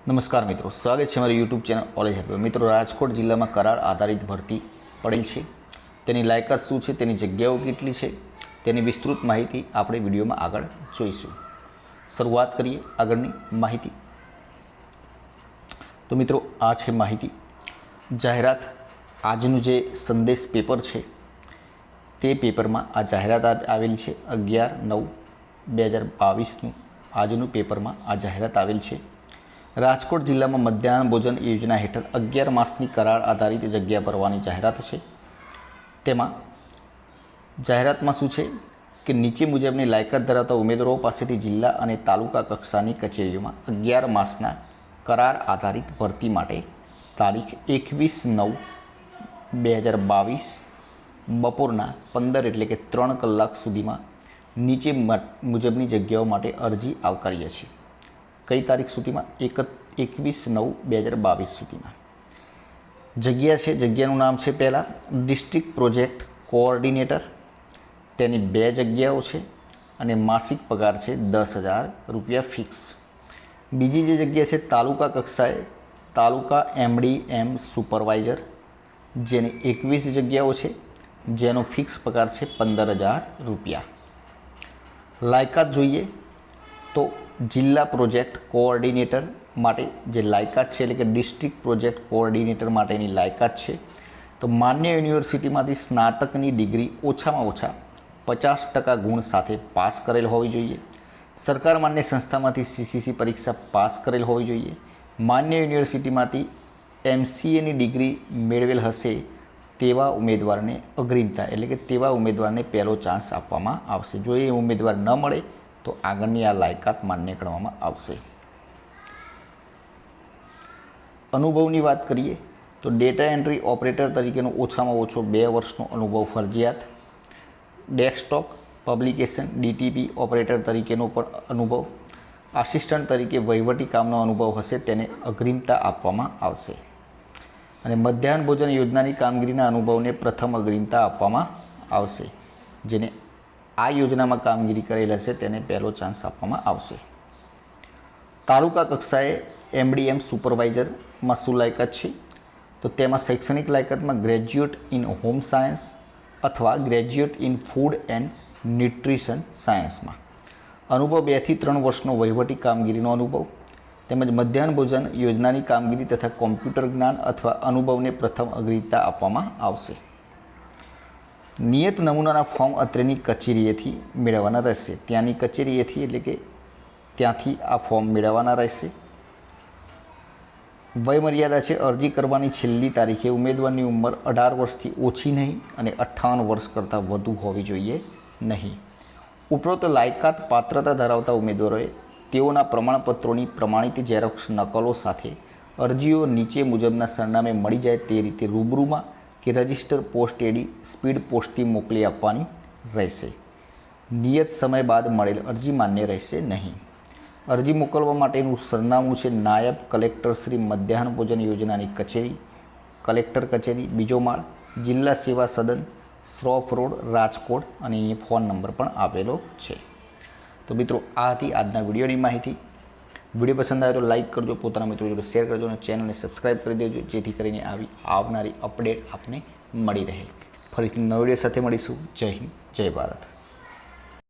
નમસ્કાર મિત્રો, સ્વાગત છે મારી યુટ્યુબ ચેનલ ઓલેજ હેપી. મિત્રો, રાજકોટ જિલ્લામાં કરાર આધારિત ભરતી પડેલ છે. તેની લાયકાત શું છે, તેની જગ્યાઓ કેટલી છે, તેની વિસ્તૃત માહિતી આપણે વિડીયોમાં આગળ જોઈશું. શરૂઆત કરીએ આગળની માહિતી. તો મિત્રો, આ છે માહિતી. જાહેરાત આજનું જે સંદેશ પેપર છે તે પેપરમાં આ જાહેરાત આવેલી છે. 11/9/2022નું આજનું પેપરમાં આ જાહેરાત આવેલ છે. રાજકોટ જિલ્લામાં મધ્યાહન ભોજન યોજના હેઠળ 11 માસની કરાર આધારિત જગ્યા ભરવાની જાહેરાત છે. તેમાં જાહેરાતમાં શું છે કે નીચે મુજબની લાયકાત ધરાવતા ઉમેદવારો પાસેથી જિલ્લા અને તાલુકા કક્ષાની કચેરીઓમાં 11 માસના કરાર આધારિત ભરતી માટે તારીખ 21/9/2022 બપોરના 15 એટલે કે 3 કલાક સુધીમાં નીચે મુજબની જગ્યાઓ માટે અરજી આવકારીએ છીએ. કઈ તારીખ સુધીમાં? 21/9/2022 સુધીમાં. જગ્યા છે, જગ્યાનું નામ છે પહેલાં ડિસ્ટ્રિક્ટ પ્રોજેક્ટ કોઓર્ડિનેટર. તેની 2 જગ્યાઓ છે અને માસિક પગાર છે 10,000 રૂપિયા ફિક્સ. બીજી જે જગ્યા છે તાલુકા કક્ષાએ તાલુકા MDM સુપરવાઇઝર, જેની 21 જગ્યાઓ છે, જેનો ફિક્સ પગાર છે 15,000 રૂપિયા. લાયકાત જોઈએ તો જિલ્લા પ્રોજેક્ટ કોઓર્ડિનેટર માટે જે લાયકાત છે એટલે કે ડિસ્ટ્રિક્ટ પ્રોજેક્ટ કોઓર્ડિનેટર માટેની લાયકાત છે તો માન્ય યુનિવર્સિટીમાંથી સ્નાતકની ડિગ્રી ઓછામાં ઓછા 50% ગુણ સાથે પાસ કરેલ હોવી જોઈએ. સરકાર માન્ય સંસ્થામાંથી CCC પરીક્ષા પાસ કરેલ હોવી જોઈએ. માન્ય યુનિવર્સિટીમાંથી MCAની ડિગ્રી મેળવેલ હશે તેવા ઉમેદવારને અગ્રિમતા એટલે કે તેવા ઉમેદવારને પહેલો ચાન્સ આપવામાં આવશે. જો એ ઉમેદવાર ન મળે તો આગળની આ લાયકાત માન્ય ગણવામાં આવશે. અનુભવની વાત કરીએ તો ડેટા એન્ટ્રી ઓપરેટર તરીકેનો ઓછામાં ઓછો 2 વર્ષનો અનુભવ ફરજિયાત. ડેસ્કટોપ પબ્લિકેશન DTP ઓપરેટર તરીકેનો પણ અનુભવ. આસિસ્ટન્ટ તરીકે વહીવટી કામનો અનુભવ હશે તેને અગ્રિમતા આપવામાં આવશે. અને મધ્યાહન ભોજન યોજનાની કામગીરીના અનુભવને પ્રથમ અગ્રિમતા આપવામાં આવશે. જેને આ યોજનામાં કામગીરી કરેલ હશે તેને પહેલો ચાન્સ આપવામાં આવશે. તાલુકા કક્ષાએ MDM સુપરવાઇઝરમાં શું લાયકાત છે તો તેમાં શૈક્ષણિક લાયકાતમાં ગ્રેજ્યુએટ ઇન હોમ સાયન્સ અથવા graduate in food and nutrition સાયન્સમાં. અનુભવ 2 થી 3 વર્ષનો વહીવટી કામગીરીનો અનુભવ તેમજ મધ્યાહન ભોજન યોજનાની કામગીરી તથા કોમ્પ્યુટર જ્ઞાન અથવા અનુભવને પ્રથમ અગ્રિમતા આપવામાં આવશે. નિયત નમૂનાના ફોર્મ અત્રેની કચેરીએથી મેળવવાના રહેશે. ત્યાંની કચેરીએથી એટલે કે ત્યાંથી આ ફોર્મ મેળવવાના રહેશે. વયમર્યાદા છે અરજી કરવાની છેલ્લી તારીખે ઉમેદવારની ઉંમર 18 વર્ષથી ઓછી નહીં અને 58 વર્ષ કરતાં વધુ હોવી જોઈએ નહીં. ઉપરોક્ત લાયકાત પાત્રતા ધરાવતા ઉમેદવારોએ તેઓના પ્રમાણપત્રોની પ્રમાણિત ઝેરોક્ષ નકલો સાથે અરજીઓ નીચે મુજબના સરનામે મળી જાય તે રીતે રૂબરૂમાં કે રજિસ્ટર પોસ્ટ એડી સ્પીડ પોસ્ટથી મોકલી આપવાની રહેશે. નિયત સમય બાદ મળેલ અરજી માન્ય રહેશે નહીં. અરજી મોકલવા માટેનું સરનામું છે નાયબ કલેક્ટર શ્રી મધ્યાહન ભોજન યોજનાની કચેરી, કલેક્ટર કચેરી, 2જો માળ, જિલ્લા સેવા સદન, શ્રોફ રોડ, રાજકોટ. અને અહીંયા ફોન નંબર પણ આપેલો છે. તો મિત્રો, આ હતી આજના વિડીયોની માહિતી. વિડીયો પસંદ આવે તો લાઇક કરજો, પોતાના મિત્રો જોડે શેર કરજો અને ચેનલને સબસ્ક્રાઈબ કરી દેજો જેથી કરીને આવી આવનારી અપડેટ આપને મળી રહે. ફરીથી નવા વિડીયો સાથે મળીશું. જય હિન્દ, જય ભારત.